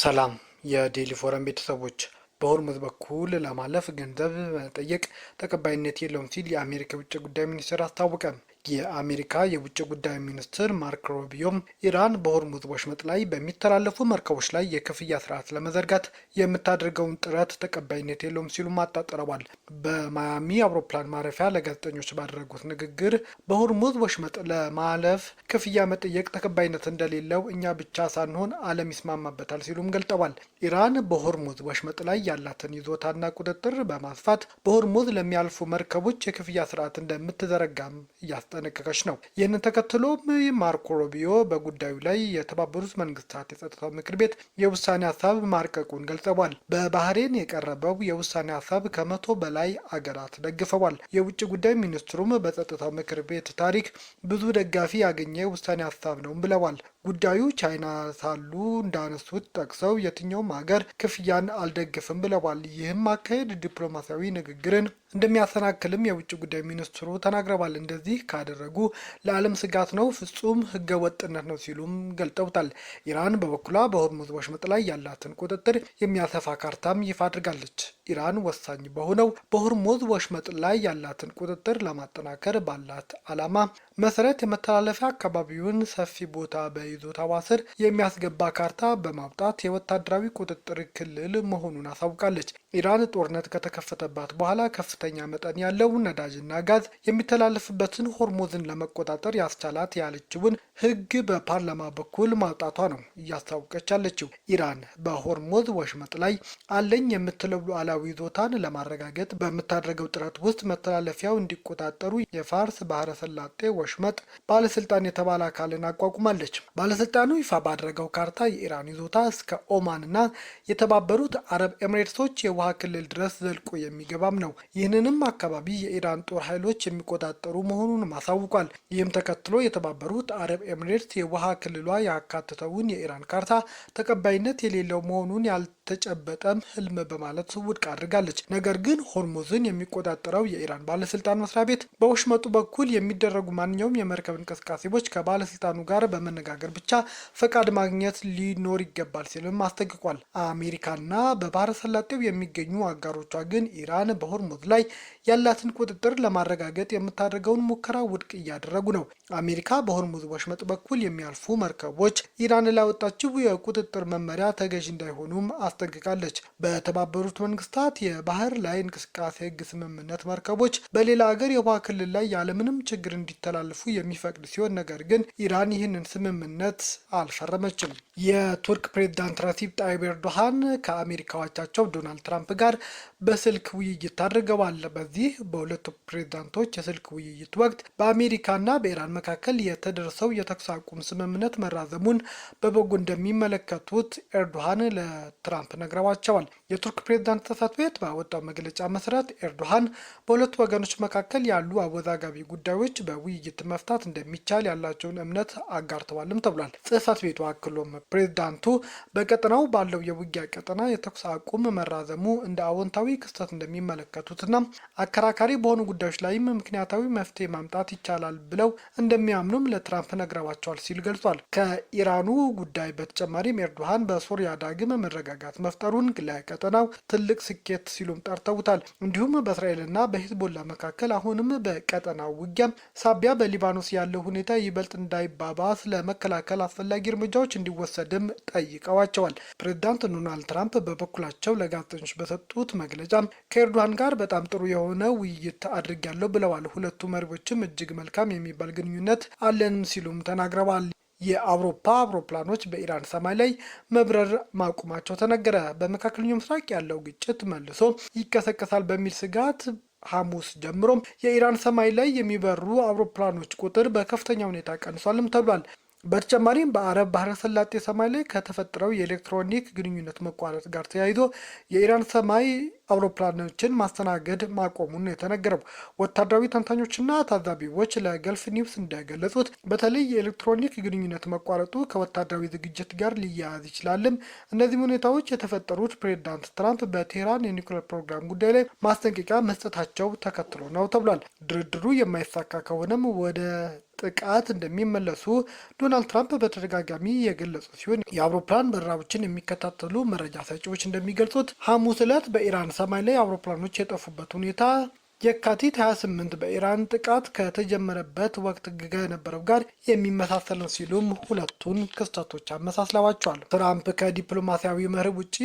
ሰላም የዴሊ ፎረም ቤተሰቦች፣ በሆርሙዝ በኩል ለማለፍ ገንዘብ መጠየቅ ተቀባይነት የለውም ሲል የአሜሪካ የውጭ ጉዳይ ሚኒስቴር አስታወቀ። የአሜሪካ የውጭ ጉዳይ ሚኒስትር ማርክ ሩቢዮም ኢራን በሆርሙዝ ወሽመጥ ላይ በሚተላለፉ መርከቦች ላይ የክፍያ ስርዓት ለመዘርጋት የምታደርገውን ጥረት ተቀባይነት የለውም ሲሉም አጣጥረዋል። በማያሚ አውሮፕላን ማረፊያ ለጋዜጠኞች ባደረጉት ንግግር በሆርሙዝ ወሽመጥ ለማለፍ ክፍያ መጠየቅ ተቀባይነት እንደሌለው እኛ ብቻ ሳንሆን ዓለም ይስማማበታል ሲሉም ገልጠዋል። ኢራን በሆርሙዝ ወሽመጥ ላይ ያላትን ይዞታና ቁጥጥር በማስፋት በሆርሙዝ ለሚያልፉ መርከቦች የክፍያ ስርዓት እንደምትዘረጋም እያስጠነቀቀች ነው። ይህንን ተከትሎም ማርኮ ሩቢዮ በጉዳዩ ላይ የተባበሩት መንግስታት የጸጥታው ምክር ቤት የውሳኔ ሀሳብ ማርቀቁን ገልጸዋል። በባህሬን የቀረበው የውሳኔ ሀሳብ ከ100 በላይ አገራት ደግፈዋል። የውጭ ጉዳይ ሚኒስትሩም በጸጥታው ምክር ቤት ታሪክ ብዙ ደጋፊ ያገኘ ውሳኔ ሀሳብ ነው ብለዋል። ጉዳዩ ቻይና ሳሉ እንዳነሱት ጠቅሰው የትኛውም ሀገር ክፍያን አልደግፍም ብለዋል። ይህም አካሄድ ዲፕሎማሲያዊ ንግግርን እንደሚያሰናክልም የውጭ ጉዳይ ሚኒስትሩ ተናግረዋል። እንደዚህ ካደረጉ ለዓለም ስጋት ነው፣ ፍጹም ህገ ወጥነት ነው ሲሉም ገልጠውታል። ኢራን በበኩሏ በሆርሙዝ ወሽመጥ ላይ ያላትን ቁጥጥር የሚያሰፋ ካርታም ይፋ አድርጋለች። ኢራን ወሳኝ በሆነው በሆርሙዝ ወሽመጥ ላይ ያላትን ቁጥጥር ለማጠናከር ባላት ዓላማ መሰረት የመተላለፊያ አካባቢውን ሰፊ ቦታ በይዞታዋ ስር የሚያስገባ ካርታ በማውጣት የወታደራዊ ቁጥጥር ክልል መሆኑን አሳውቃለች። ኢራን ጦርነት ከተከፈተባት በኋላ ከፍተኛ መጠን ያለው ነዳጅና ጋዝ የሚተላለፍበትን ሆርሙዝን ለመቆጣጠር ያስቻላት ያለችውን ህግ በፓርላማ በኩል ማውጣቷ ነው እያስታወቀች ያለችው። ኢራን በሆርሙዝ ወሽመጥ ላይ አለኝ የምትለው ሉዓላዊ ይዞታን ለማረጋገጥ በምታደርገው ጥረት ውስጥ መተላለፊያው እንዲቆጣጠሩ የፋርስ ባህረ ሰላጤ ወሽመጥ ባለስልጣን የተባለ አካልን አቋቁማለች። ባለስልጣኑ ይፋ ባደረገው ካርታ የኢራን ይዞታ እስከ ኦማንና የተባበሩት አረብ ኤምሬትሶች የውሃ ክልል ድረስ ዘልቆ የሚገባም ነው። ይህንንም አካባቢ የኢራን ጦር ኃይሎች የሚቆጣጠሩ መሆኑን አሳውቋል። ይህም ተከትሎ የተባበሩት አረብ ኤምሬትስ የውሃ ክልሏ ያካተተውን የኢራን ካርታ ተቀባይነት የሌለው መሆኑን ያልተጨበጠም ህልም በማለት ውድቅ አድርጋለች። ነገር ግን ሆርሙዝን የሚቆጣጠረው የኢራን ባለስልጣን መስሪያ ቤት በወሽመጡ በኩል የሚደረጉ ማንኛውም የመርከብ እንቅስቃሴዎች ከባለስልጣኑ ጋር በመነጋገር ብቻ ፈቃድ ማግኘት ሊኖር ይገባል ሲልም አስጠንቅቋል። አሜሪካና በባህረ ሰላጤው የሚገኙ አጋሮቿ ግን ኢራን በሆርሙዝ ላይ ያላትን ቁጥጥር ለማረጋገጥ የምታደርገውን ሙከራ ውድቅ እያደረጉ ነው። አሜሪካ በሆርሙዝ ወሽመጥ በኩል የሚያልፉ መርከቦች ኢራን ላወጣችው የቁጥጥር መመሪያ ተገዥ እንዳይሆኑም አስጠንቅቃለች። በተባበሩት መንግስታት የባህር ላይ እንቅስቃሴ ህግ ስምምነት መርከቦች በሌላ ሀገር የውሃ ክልል ላይ ያለምንም ችግር እንዲተላለፉ የሚፈቅድ ሲሆን ነገር ግን ኢራን ይህንን ስምምነት አልፈረመችም። የቱርክ ፕሬዝዳንት ረሲፕ ጣይብ ኤርዶሃን ከአሜሪካዎቻቸው ዶናልድ ትራምፕ ጋር በስልክ ውይይት አድርገዋል። በዚህ በሁለቱ ፕሬዝዳንቶች የስልክ ውይይት ወቅት በአሜሪካና በኢራን መካከል የተደረሰው የተኩስ አቁም ስምምነት መራዘሙን በበጎ እንደሚመለከቱት ኤርዶሃን ለትራምፕ ነግረዋቸዋል። የቱርክ ፕሬዝዳንት ጽሕፈት ቤት ባወጣው መግለጫ መሰረት ኤርዶሃን በሁለቱ ወገኖች መካከል ያሉ አወዛጋቢ ጉዳዮች በውይይት መፍታት እንደሚቻል ያላቸውን እምነት አጋርተዋልም ተብሏል። ጽሕፈት ቤቱ አክሎም ፕሬዝዳንቱ በቀጠናው ባለው የውጊያ ቀጠና የተኩስ አቁም መራዘሙ እንደ አዎንታዊ ክስተት እንደሚመለከቱትና አከራካሪ በሆኑ ጉዳዮች ላይም ምክንያታዊ መፍትሄ ማምጣት ይቻላል ብለው እንደሚያምኑም ለትራምፕ ነግረዋቸዋል ሲል ገልጿል። ከኢራኑ ጉዳይ በተጨማሪም ኤርዶሃን በሶሪያ ዳግም መረጋጋት መፍጠሩን ለቀጠናው ትልቅ ስኬት ሲሉም ጠርተውታል። እንዲሁም በእስራኤልና በሂዝቦላ መካከል አሁንም በቀጠናው ውጊያም ሳቢያ በሊባኖስ ያለው ሁኔታ ይበልጥ እንዳይባባስ ለመከላከል አስፈላጊ እርምጃዎች እንዲወሰድም ጠይቀዋቸዋል። ፕሬዝዳንት ዶናልድ ትራምፕ በበኩላቸው ለጋዜጠኞች በሰጡት መግለጫም ከኤርዶሃን ጋር በጣም ጥሩ የሆነ ውይይት አድርጊያለሁ ብለዋል። ሁለቱ መሪዎችም እጅግ መልካም የሚባል ግንኙነት አለን ሲሉም ተናግረዋል። የአውሮፓ አውሮፕላኖች በኢራን ሰማይ ላይ መብረር ማቆማቸው ተነገረ። በመካከለኛው ምስራቅ ያለው ግጭት መልሶ ይቀሰቀሳል በሚል ስጋት ሐሙስ ጀምሮም የኢራን ሰማይ ላይ የሚበሩ አውሮፕላኖች ቁጥር በከፍተኛ ሁኔታ ቀንሷልም ተብሏል። በተጨማሪም በአረብ ባህረ ሰላጤ ሰማይ ላይ ከተፈጠረው የኤሌክትሮኒክ ግንኙነት መቋረጥ ጋር ተያይዞ የኢራን ሰማይ አውሮፕላኖችን ማስተናገድ ማቆሙን የተነገረው። ወታደራዊ ተንታኞችና ታዛቢዎች ለገልፍ ኒውስ እንደገለጹት በተለይ የኤሌክትሮኒክ ግንኙነት መቋረጡ ከወታደራዊ ዝግጅት ጋር ሊያያዝ ይችላልም። እነዚህ ሁኔታዎች የተፈጠሩት ፕሬዝዳንት ትራምፕ በቴህራን የኒውክሌር ፕሮግራም ጉዳይ ላይ ማስጠንቀቂያ መስጠታቸው ተከትሎ ነው ተብሏል። ድርድሩ የማይሳካ ከሆነም ወደ ጥቃት እንደሚመለሱ ዶናልድ ትራምፕ በተደጋጋሚ የገለጹ ሲሆን የአውሮፕላን በረራዎችን የሚከታተሉ መረጃ ሰጪዎች እንደሚገልጹት ሐሙስ ዕለት በኢራን ሰማይ ላይ አውሮፕላኖች የጠፉበት ሁኔታ የካቲት 28 በኢራን ጥቃት ከተጀመረበት ወቅት ከነበረው ጋር የሚመሳሰል ነው ሲሉም ሁለቱን ክስተቶች አመሳስለዋቸዋል። ትራምፕ ከዲፕሎማሲያዊ መርህ ውጭ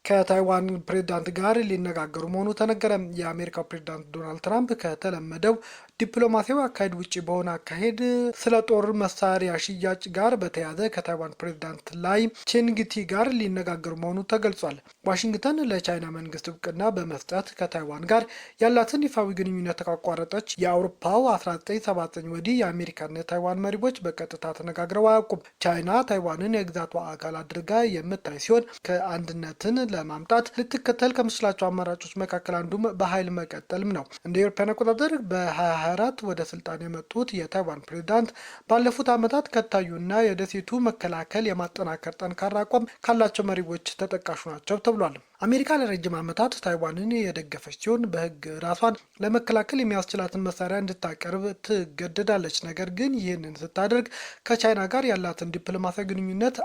ከታይዋን ፕሬዝዳንት ጋር ሊነጋገሩ መሆኑ ተነገረ። የአሜሪካው ፕሬዝዳንት ዶናልድ ትራምፕ ከተለመደው ዲፕሎማሲያዊ አካሄድ ውጭ በሆነ አካሄድ ስለ ጦር መሳሪያ ሽያጭ ጋር በተያያዘ ከታይዋን ፕሬዝዳንት ላይ ቼንግቲ ጋር ሊነጋገሩ መሆኑ ተገልጿል። ዋሽንግተን ለቻይና መንግስት እውቅና በመስጠት ከታይዋን ጋር ያላትን ይፋዊ ግንኙነት ካቋረጠች የአውሮፓው 1979 ወዲህ የአሜሪካና የታይዋን መሪዎች በቀጥታ ተነጋግረው አያውቁም። ቻይና ታይዋንን የግዛቷ አካል አድርጋ የምታይ ሲሆን ከአንድነትን ለማምጣት ልትከተል ከምትችላቸው አማራጮች መካከል አንዱም በኃይል መቀጠልም ነው። እንደ አውሮፓውያን አቆጣጠር በ2024 ወደ ስልጣን የመጡት የታይዋን ፕሬዝዳንት ባለፉት ዓመታት ከታዩና የደሴቱ መከላከል የማጠናከር ጠንካራ አቋም ካላቸው መሪዎች ተጠቃሹ ናቸው ተብሏል። አሜሪካ ለረጅም ዓመታት ታይዋንን የደገፈች ሲሆን በሕግ ራሷን ለመከላከል የሚያስችላትን መሳሪያ እንድታቀርብ ትገደዳለች። ነገር ግን ይህንን ስታደርግ ከቻይና ጋር ያላትን ዲፕሎማሲያዊ ግንኙነት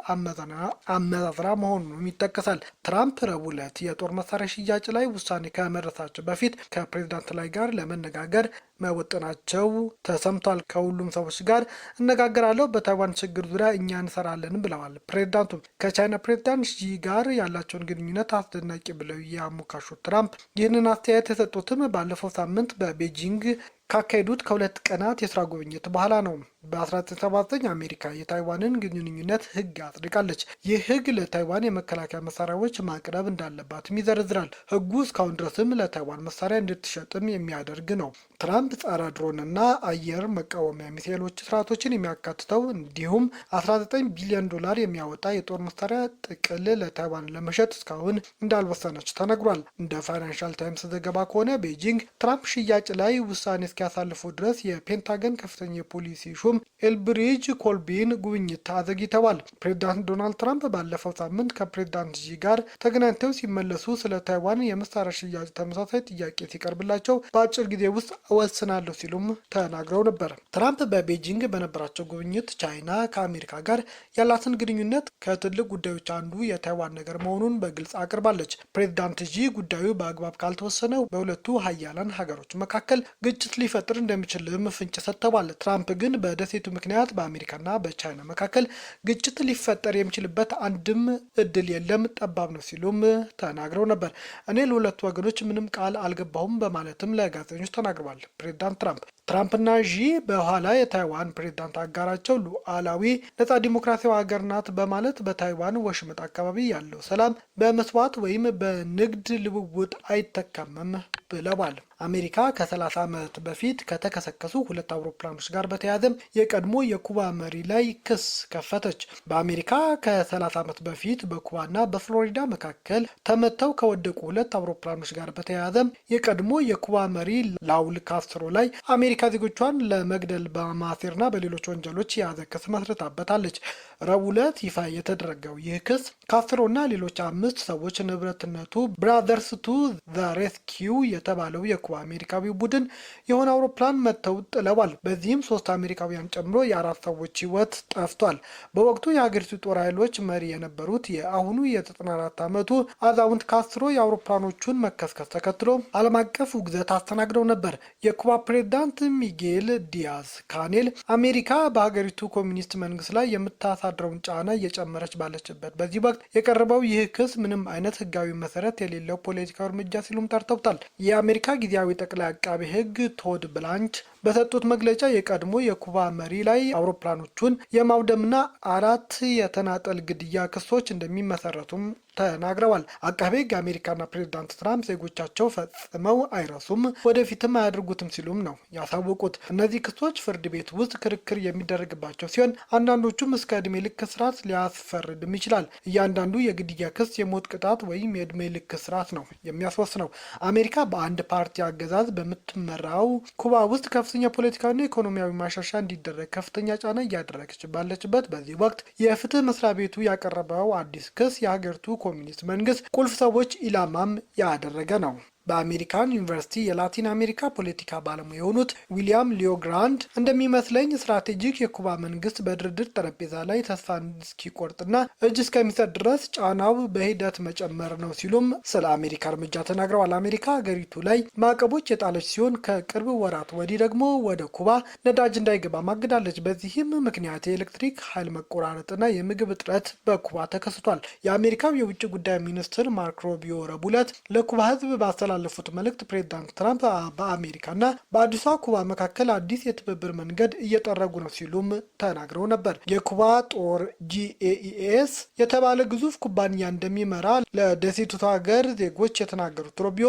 አመዛዝራ መሆኑንም ይጠቀሳል። ትራምፕ ረቡዕ ዕለት የጦር መሳሪያ ሽያጭ ላይ ውሳኔ ከመድረሳቸው በፊት ከፕሬዝዳንት ላይ ጋር ለመነጋገር መወጠናቸው ተሰምቷል። ከሁሉም ሰዎች ጋር እነጋገራለሁ፣ በታይዋን ችግር ዙሪያ እኛ እንሰራለን ብለዋል። ፕሬዝዳንቱ ከቻይና ፕሬዝዳንት ሺ ጋር ያላቸውን ግንኙነት አስደናቂ ብለው ያሞካሹት ትራምፕ ይህንን አስተያየት የሰጡትም ባለፈው ሳምንት በቤጂንግ ካካሄዱት ከ2 ቀናት የስራ ጉብኝት በኋላ ነው። በ1979 አሜሪካ የታይዋንን ግንኙነት ህግ አጽድቃለች። ይህ ህግ ለታይዋን የመከላከያ መሳሪያዎች ማቅረብ እንዳለባትም ይዘረዝራል። ህጉ እስካሁን ድረስም ለታይዋን መሳሪያ እንድትሸጥም የሚያደርግ ነው። ትራምፕ ጸረ ድሮንና አየር መቃወሚያ ሚሳኤሎች ስርዓቶችን የሚያካትተው እንዲሁም $19 ቢሊዮን የሚያወጣ የጦር መሳሪያ ጥቅል ለታይዋን ለመሸጥ እስካሁን እንዳልወሰነች ተነግሯል። እንደ ፋይናንሻል ታይምስ ዘገባ ከሆነ ቤጂንግ ትራምፕ ሽያጭ ላይ ውሳኔ እስኪያሳልፉ ድረስ የፔንታገን ከፍተኛ የፖሊሲ ሹም ኤልብሪጅ ኮልቢን ጉብኝት አዘግይተዋል። ፕሬዝዳንት ዶናልድ ትራምፕ ባለፈው ሳምንት ከፕሬዝዳንት ዢ ጋር ተገናኝተው ሲመለሱ ስለ ታይዋን የመሳሪያ ሽያጭ ተመሳሳይ ጥያቄ ሲቀርብላቸው በአጭር ጊዜ ውስጥ እወስናለሁ ሲሉም ተናግረው ነበር። ትራምፕ በቤጂንግ በነበራቸው ጉብኝት ቻይና ከአሜሪካ ጋር ያላትን ግንኙነት ከትልቅ ጉዳዮች አንዱ የታይዋን ነገር መሆኑን በግልጽ አቅርባለች። ፕሬዝዳንት ዢ ጉዳዩ በአግባብ ካልተወሰነ በሁለቱ ሀያላን ሀገሮች መካከል ግጭት ሊፈጥር እንደሚችልም ፍንጭ ሰጥተዋል። ትራምፕ ግን በደሴቱ ምክንያት በአሜሪካና በቻይና መካከል ግጭት ሊፈጠር የሚችልበት አንድም እድል የለም፣ ጠባብ ነው ሲሉም ተናግረው ነበር። እኔ ለሁለቱ ወገኖች ምንም ቃል አልገባሁም በማለትም ለጋዜጠኞች ተናግረዋል። ፕሬዝዳንት ትራምፕና ዢ በኋላ የታይዋን ፕሬዝዳንት አጋራቸው ሉዓላዊ ነጻ ዲሞክራሲያዊ ሀገር ናት በማለት በታይዋን ወሽመጥ አካባቢ ያለው ሰላም በመስዋዕት ወይም በንግድ ልውውጥ አይተካመም ብለዋል። አሜሪካ ከ30 ዓመት በፊት ከተከሰከሱ 2 አውሮፕላኖች ጋር በተያያዘም የቀድሞ የኩባ መሪ ላይ ክስ ከፈተች። በአሜሪካ ከ30 ዓመት በፊት በኩባና በፍሎሪዳ መካከል ተመተው ከወደቁ 2 አውሮፕላኖች ጋር በተያያዘም የቀድሞ የኩባ መሪ ራውል ካስትሮ ላይ አሜሪካ ዜጎቿን ለመግደል በማሴርና በሌሎች ወንጀሎች የያዘ ክስ መስርታበታለች። ረቡዕ ዕለት ይፋ የተደረገው ይህ ክስ ካስትሮና ሌሎች 5 ሰዎች ንብረትነቱ ብራዘርስ ቱ ዘ ሬስኪው የተባለው የኩባ አሜሪካዊ ቡድን የሆነ አውሮፕላን መተው ጥለዋል። በዚህም 3 አሜሪካውያን ጨምሮ የ4 ሰዎች ሕይወት ጠፍቷል። በወቅቱ የሀገሪቱ ጦር ኃይሎች መሪ የነበሩት የአሁኑ የ94 ዓመቱ አዛውንት ካስትሮ የአውሮፕላኖቹን መከስከስ ተከትሎ ዓለም አቀፍ ውግዘት አስተናግደው ነበር። የኩባ ፕሬዝዳንት ሚጌል ዲያዝ ካኔል አሜሪካ በሀገሪቱ ኮሚኒስት መንግስት ላይ የምታሳድረውን ጫና እየጨመረች ባለችበት በዚህ ወቅት የቀረበው ይህ ክስ ምንም አይነት ህጋዊ መሰረት የሌለው ፖለቲካዊ እርምጃ ሲሉም ጠርተውታል። የአሜሪካ ጊዜያዊ ጠቅላይ አቃቤ ህግ ቶድ ብላንች በሰጡት መግለጫ የቀድሞ የኩባ መሪ ላይ አውሮፕላኖቹን የማውደምና 4 የተናጠል ግድያ ክሶች እንደሚመሰረቱም ተናግረዋል። አቃቤ ህግ አሜሪካና ፕሬዝዳንት ትራምፕ ዜጎቻቸው ፈጽመው አይረሱም፣ ወደፊትም አያደርጉትም ሲሉም ነው ያሳወቁት። እነዚህ ክሶች ፍርድ ቤት ውስጥ ክርክር የሚደረግባቸው ሲሆን አንዳንዶቹም እስከ ዕድሜ ልክ እስራት ሊያስፈርድም ይችላል። እያንዳንዱ የግድያ ክስ የሞት ቅጣት ወይም የዕድሜ ልክ እስራት ነው የሚያስወስነው። አሜሪካ በአንድ ፓርቲ አገዛዝ በምትመራው ኩባ ውስጥ ከፍተኛ ፖለቲካዊና ኢኮኖሚያዊ ማሻሻያ እንዲደረግ ከፍተኛ ጫና እያደረገች ባለችበት በዚህ ወቅት የፍትህ መስሪያ ቤቱ ያቀረበው አዲስ ክስ የሀገሪቱ ኮሚኒስት መንግስት ቁልፍ ሰዎች ኢላማም ያደረገ ነው። በአሜሪካን ዩኒቨርሲቲ የላቲን አሜሪካ ፖለቲካ ባለሙያ የሆኑት ዊሊያም ሊዮግራንድ እንደሚመስለኝ ስትራቴጂክ የኩባ መንግስት በድርድር ጠረጴዛ ላይ ተስፋ እስኪቆርጥና እጅ እስከሚሰጥ ድረስ ጫናው በሂደት መጨመር ነው ሲሉም ስለ አሜሪካ እርምጃ ተናግረዋል። አሜሪካ ሀገሪቱ ላይ ማዕቀቦች የጣለች ሲሆን ከቅርብ ወራት ወዲህ ደግሞ ወደ ኩባ ነዳጅ እንዳይገባ ማግዳለች። በዚህም ምክንያት የኤሌክትሪክ ኃይል መቆራረጥና የምግብ እጥረት በኩባ ተከስቷል። የአሜሪካው የውጭ ጉዳይ ሚኒስትር ማርክ ሮቢዮ ረቡዕ ዕለት ለኩባ ህዝብ ባስተላለፉት መልእክት ፕሬዚዳንት ትራምፕ በአሜሪካና በአዲሷ ኩባ መካከል አዲስ የትብብር መንገድ እየጠረጉ ነው ሲሉም ተናግረው ነበር። የኩባ ጦር GAES የተባለ ግዙፍ ኩባንያ እንደሚመራ ለደሴቲቱ ሀገር ዜጎች የተናገሩት ሮቢዮ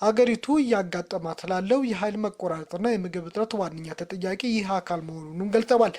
አገሪቱ እያጋጠማት ላለው የኃይል መቆራረጥና የምግብ እጥረት ዋነኛ ተጠያቂ ይህ አካል መሆኑንም ገልጸዋል።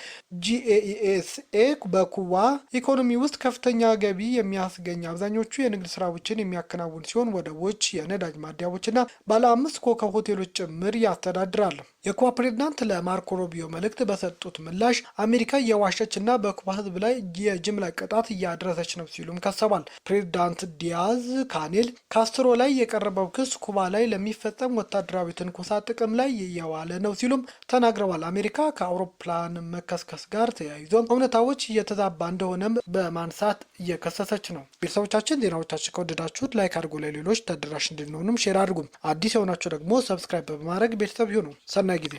GAESA በኩባ ኢኮኖሚ ውስጥ ከፍተኛ ገቢ የሚያስገኝ አብዛኞቹ የንግድ ስራዎችን የሚያከናውን ሲሆን ወደቦች፣ የነዳጅ ማደያዎችና ባለ 5 ኮከብ ሆቴሎች ጭምር ያስተዳድራል። የኩባ ፕሬዝዳንት ለማርኮ ሮቢዮ መልእክት በሰጡት ምላሽ አሜሪካ የዋሸችና በኩባ ህዝብ ላይ የጅምላ ቅጣት እያደረሰች ነው ሲሉም ከሰዋል። ፕሬዝዳንት ዲያዝ ካኔል ካስትሮ ላይ የቀረበው ክስ ኩባ ላይ ለሚፈጸም ወታደራዊ ትንኮሳ ጥቅም ላይ እየዋለ ነው ሲሉም ተናግረዋል። አሜሪካ ከአውሮፕላን መከስከስ ጋር ተያይዞ እውነታዎች እየተዛባ እንደሆነም በማንሳት እየከሰሰች ነው። ቤተሰቦቻችን ዜናዎቻችን ከወደዳችሁት ላይክ አድርጎ ለሌሎች ተደራሽ እንድንሆኑም ሼር አድርጉም። አዲስ የሆናችሁ ደግሞ ሰብስክራይብ በማድረግ ቤተሰብ ይሁኑ። ሰናይ ጊዜ